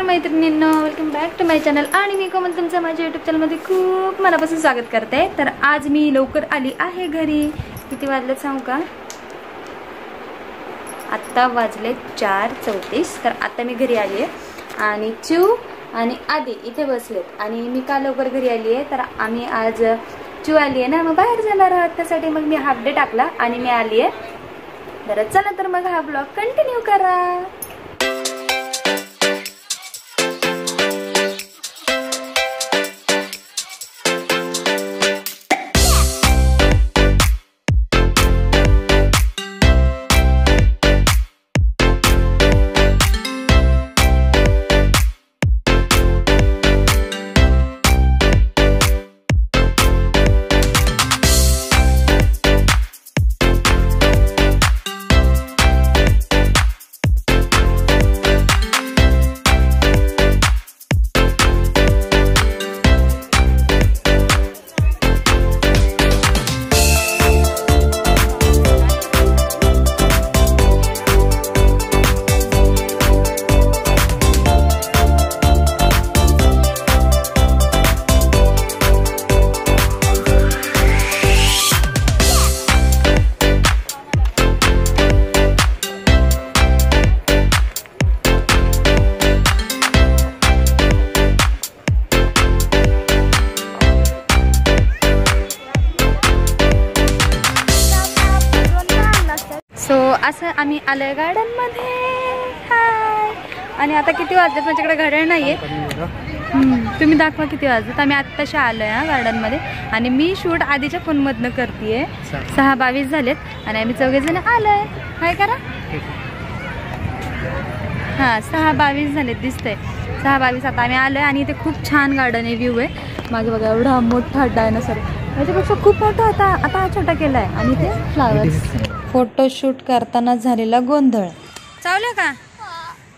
मैत्रिणींनो, welcome back to my channel आणि मी कोमल तुमचं माझ्या यूट्यूब चॅनलमध्ये खूप मनापासून स्वागत करते। तर आज मी लवकर आली आहे घरी। किती वाजले सांगू का? आता वाजले 4:34। तर आता मी घरी आली आहे आणि चू आणि आदी इथे बसलेत आणि मी का लवकर घरी आली आहे तर आम्ही आज चू आली आहे ना, मग बाहेर जाणार आहोत, त्यासाठी मग मी हाफ डे टाकला आणि मी आली आहे। तर चला तर मग हा ब्लॉग कंटिन्यू करा। असं आम्ही आलोय गार्डन मध्ये। हाय। आणि आता किती वाजलेत? माझ्याकडे घड्याळ नाहीये। तुम्ही दाखवा किती वाजलेत। आम्ही आत्ताशी आलोय गार्डन मध्ये आणि मी शूट आधीच्या फोन मधनं करतेय। 6:22 झालेत आणि आम्ही चौघे जण आलोय। काय करा? हा 6:22 झालेत, दिसतंय 6:22। आता आम्ही आलोय आणि इथे खूप छान गार्डन आहे, व्ह्यू आहे मागे बघा। एवढा मोठा डायनोसॉर, याच्यापेक्षा खूप मोठा होता, आता हा छोटा केलाय। आणि इथे फ्लावर्स। फोटोशूट करताना झालेला गोंधळ चावलं का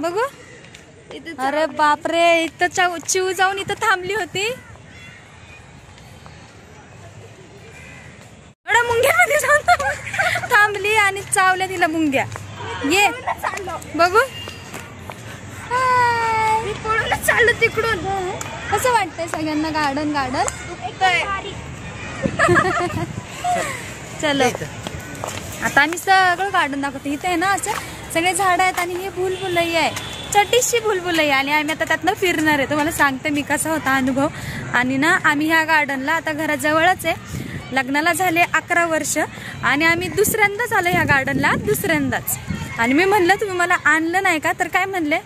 बघू? अरे बापरे, इथं चिव जाऊन इथं थांबली होती। एवढ्या मुंग्यामध्ये जाऊन थांबली आणि चावल्या तिला मुंग्या। ये बघू, चाललं तिकडून। कसं वाटतंय सगळ्यांना गार्डन? चलो आता आम्ही सगळं गार्डन दाखवतो। इथे आहे ना असं सगळे झाड आहेत आणि हे भुलभुलई आहे, छोटीशी भुलभुलई। आणि आम्ही आता त्यातनं फिरणार आहे। तुम्हाला सांगते मी कसा होता अनुभव। आणि ना आम्ही ह्या गार्डनला आता घराजवळच आहे, लग्नाला झाले 11 वर्ष आणि आम्ही दुसऱ्यांदाच आलो ह्या गार्डनला, दुसऱ्यांदाच। आणि मी म्हणलं तुम्ही मला आणलं नाही का? तर काय म्हणले?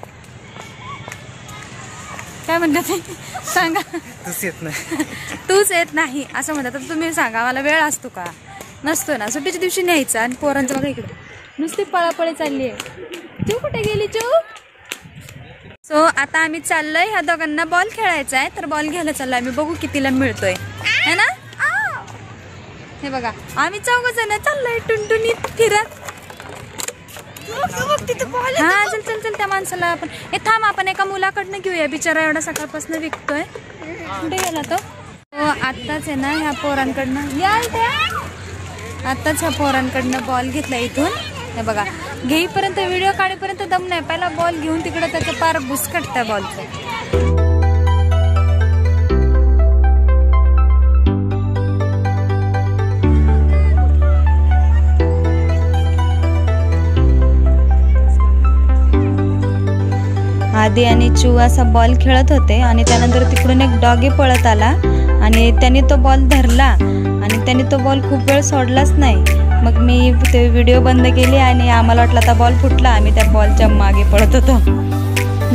काय म्हणलं ते सांगा? तूच येत नाही असं म्हणतात। तर तुम्ही सांगा, मला वेळ असतो का? नसतो ना। सुट्टीच्या दिवशी न्यायचं आणि पोरांचं बघा इकडे नुसती पळापळी चालली आहे। चू कुठे गेली चू? सो आता आम्ही चाललोय, ह्या दोघांना बॉल खेळायचा आहे तर बॉल घ्यायला चाललोय आम्ही। बघू कितीला मिळतोय है ना। हे बघा आम्ही 4 जण चाललोय टुनटुनीत फिरत। हा चल चल चल, त्या माणसाला आपण हे थांब, आपण एका मुलाकडनं घेऊया, बिचारा एवढा सकाळपासून विकतोय। कुठे गेला तो? आत्ताच आहे ना ह्या पोरांकडनं आत्ताच ह्या पोरांकडनं बॉल घेतला इथून। हे बघा, घेईपर्यंत व्हिडिओ काढेपर्यंत दम नाही, पहिला बॉल घेऊन तिकडे त्याचं पार बुसकट त्या बॉलचं। आदी आणि चू असा बॉल खेळत होते आणि त्यानंतर तिकडून एक डॉगी पळत आला आणि त्याने तो बॉल धरला आणि त्याने तो बॉल खूप वेळ सोडलाच नाही। मग मी ते व्हिडिओ बंद केली आणि आम्हाला वाटलं आता बॉल फुटला, आम्ही त्या बॉलच्या मागे पळत होतो।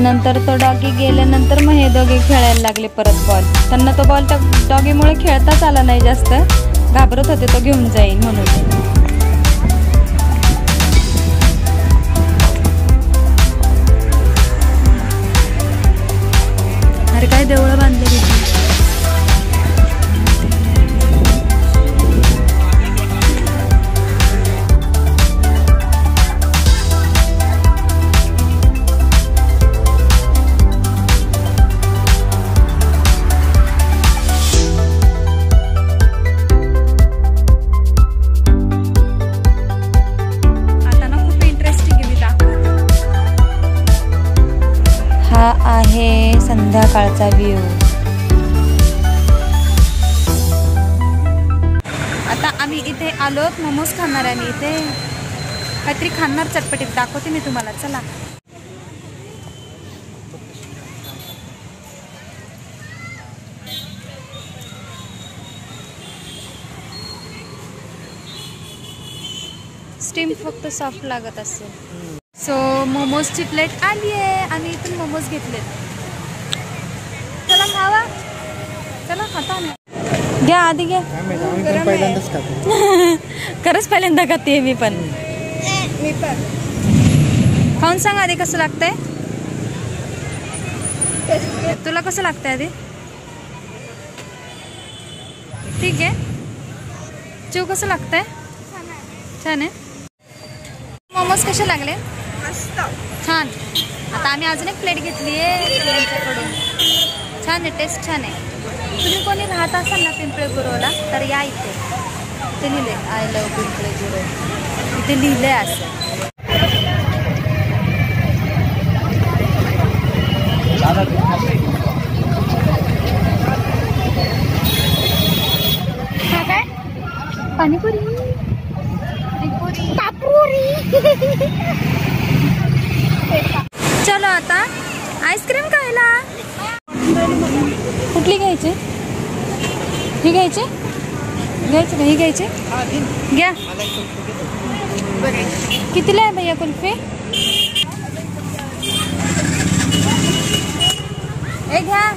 नंतर तो डॉगी गेल्यानंतर मग हे दोघे खेळायला लागले परत बॉल। त्यांना तो बॉल त्या डॉगीमुळे खेळताच आला नाही, जास्त घाबरत होते तो घेऊन जाईल म्हणून। अरे काय देवळं बांधले सकाळचा व्ह्यू. आता आम्ही इथे आलो, मोमोज खाणार आहे. मी इथे काहीतरी खाणार चटपटीत, दाखवते मी तुम्हाला. चला. स्टीम फक्त सॉफ्ट लागत असेल. सो मोमोजची प्लेट आली आहे. आम्ही इथून मोमोज घेतलेत. चला खावा. चला खाता ना. घ्या आधी घ्या. खरंच पहिल्यांदा खाते मी पण. खाऊन सांग आधी कसं लागतंय. तुला कसं लागतंय आधी. ठीक आहे. चिव कसं लागतंय. छान आहे. मोमोज कसे लागले. छान. आता आम्ही अजून एक प्लेट घेतली आहे त्यांच्याकडून. छान आहे, टेस्ट छान आहे. तुम्ही कोणी राहत असाल ना पिंपळे गुरवला तर या इथे. इथे लिहिले आय लव्ह पिंपळे गुरव. इथे लिहिलंय असं. काय पाणीपुरी. चलो आता आईस्क्रीम खायला. कुठली घ्यायची. ही घ्यायची. घ्यायची का ही घ्यायची. घ्या. कितीला आहे भैया कुल्फी. ए घ्या.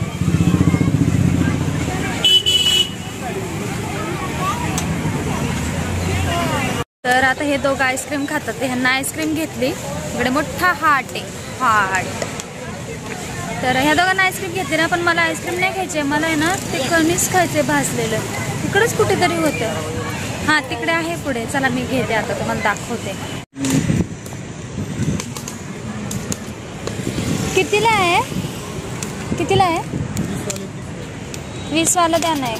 तर आता हे दोघं आईस्क्रीम खातात. ह्यांना आईस्क्रीम घेतली. इकडे मोठा हाट आहे. हाट. तर ह्या दोघांना आईस्क्रीम घेतली ना, पण मला आईस्क्रीम नाही खायची. मला आहे ना ते कणीस खायचे भाजलेलं. इकडेच कुठेतरी होतं. हां तिकडे आहे पुढे. चला मी घेते आता, तुम्हाला दाखवते. कितीला आहे. कितीला आहे. 20 वाला द्या ना.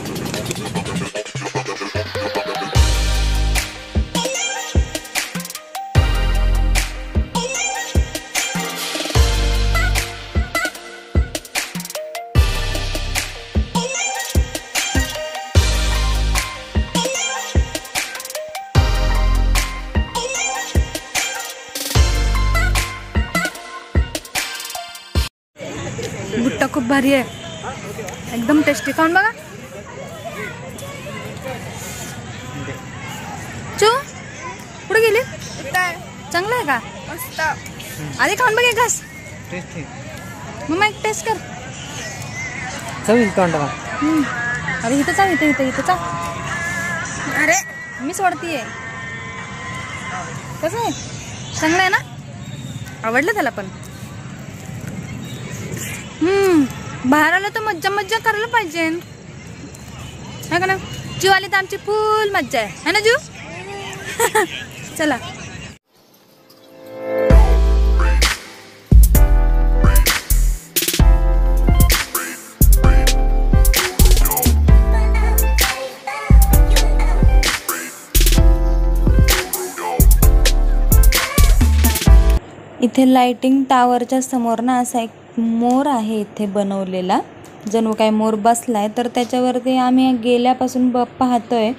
भुट्टा खूप भारी आहे. एकदम टेस्टी. खाऊन बघा. चू कुठे गेली. चांगलं आहे का. आधी खाऊन बघ एक घास. मग एक टेस्ट कर. अरे इथं चाव. इथं इथं इथं चाव. अरे मी सोडतीये. कसं आहे. चांगलं आहे ना. आवडलं त्याला पण. बाहेर आलं तर मज्जा मज्जा करायला पाहिजे है का ना. जीव आली तर आमची फुल मज्जा आहे ना जीव. चला. इथे लाइटिंग टावरच्या समोर ना असा एक मोर आहे इथे बनवलेला. जणू काय मोर बसलाय. तर त्याच्यावरती आम्ही गेल्यापासून पाहतोय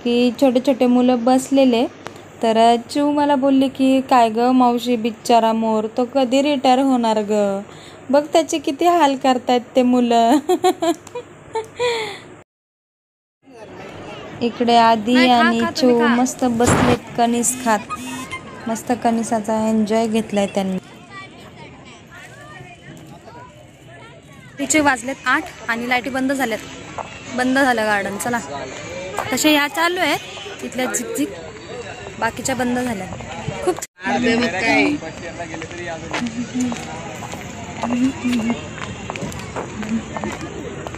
की छोटे छोटे मुलं बसलेले. तर चिव मला बोलली की काय ग मावशी बिचारा मोर तो कधी रिटायर होणार ग. बघ त्याचे किती हाल करतायत ते मुलं. इकडे आदी आणि चिव मस्त बसलेत कणीस खात. मस्त कणीसाचा एन्जॉय घेतलाय त्यांनी. तिचे वाजलेत 8 आणि लाईटी बंद झाल्यात. बंद झालं गार्डन. चला. तसे ह्या चालू आहेत तिथल्या झिकझिक. बाकीच्या बंद झाल्या. खूप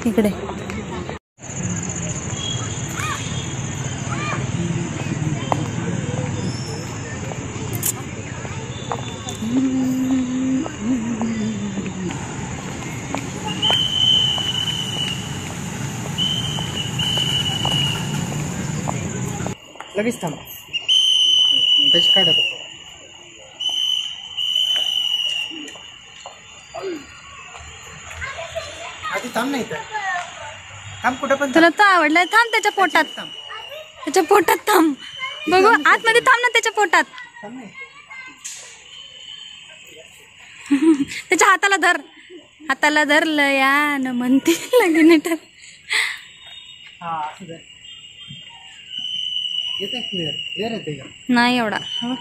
इकडे लगेच थांब. त्याची काढत आधी थांब नाही तर थांब कुठं पण तुला तो आवडलाय, थांब त्याच्या पोटात, थांब त्याच्या पोटात थांब. बघू आतमध्ये थांब ना त्याच्या पोटात. थांब नाही. त्याच्या हाताला धर, हाताला धरलं या न म्हणते लगीन तर. हा असं दे. येते क्लिअर येते का? नाही एवढा. हो.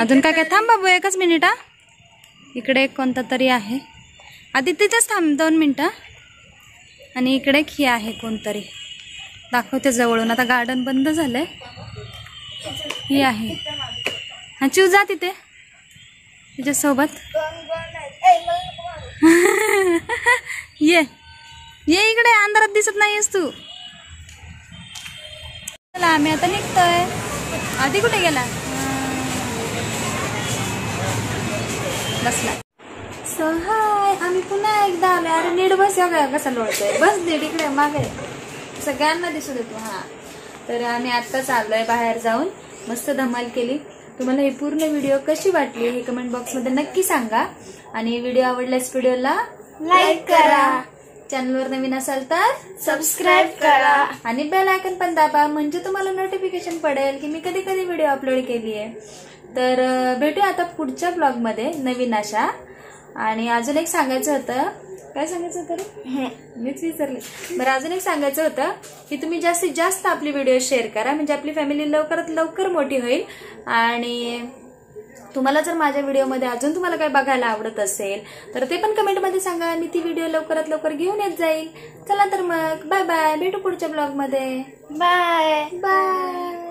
अजून काय काय? थांब बाबू एकच मिनिट. हा इकडे एक कोणता तरी आहे, आधी तिथेच थांब 2 मिनिटं. आणि इकडे एक ही आहे कोणतरी, दाखवते जवळून. आता गार्डन बंद झालंय. ही आहे. हा चिव जा तिथे तिच्यासोबत. ये ये इकडे, अंधारात दिसत नाहीयेस तू. चला आम्ही आता निघतोय. आधी कुठे गेला? बसला. सो हाय, आम्ही पुन्हा एकदा आलो. अरे नीट बस. या कसा लोळतोय, बस नीट इकडे मागे, सगळ्यांना दिसू देतो. हा तर आम्ही आत्ताच आलोय बाहेर जाऊन, मस्त धमाल केली. तुम्हाला ही पूर्ण व्हिडिओ कशी वाटली हे कमेंट बॉक्समध्ये नक्की सांगा. आणि व्हिडिओ आवडल्यास व्हिडिओला लाईक करा. चॅनलवर नवीन असाल तर सबस्क्राईब करा आणि बेल आयकॉन पण दाबा, म्हणजे तुम्हाला नोटिफिकेशन पडेल की मी कधी कधी व्हिडिओ अपलोड केली आहे. तर भेटूया आता पुढच्या ब्लॉगमध्ये नवीन अशा. आणि अजून एक सांगायचं होतं. काय सांगायचं होतं? मीच विसरले. बरं, अजून एक सांगायचं होतं की तुम्ही जास्तीत जास्त आपली व्हिडिओ शेअर करा, म्हणजे आपली फॅमिली लवकरात लवकर मोठी होईल. आणि तुम्हाला जर माझ्या व्हिडिओमध्ये अजून तुम्हाला काय बघायला आवडत असेल तर ते पण कमेंटमध्ये सांगा, आणि ती व्हिडिओ लवकरात लवकर घेऊन येत जाईल. चला तर मग बाय बाय, भेटू पुढच्या ब्लॉगमध्ये. Bye bye.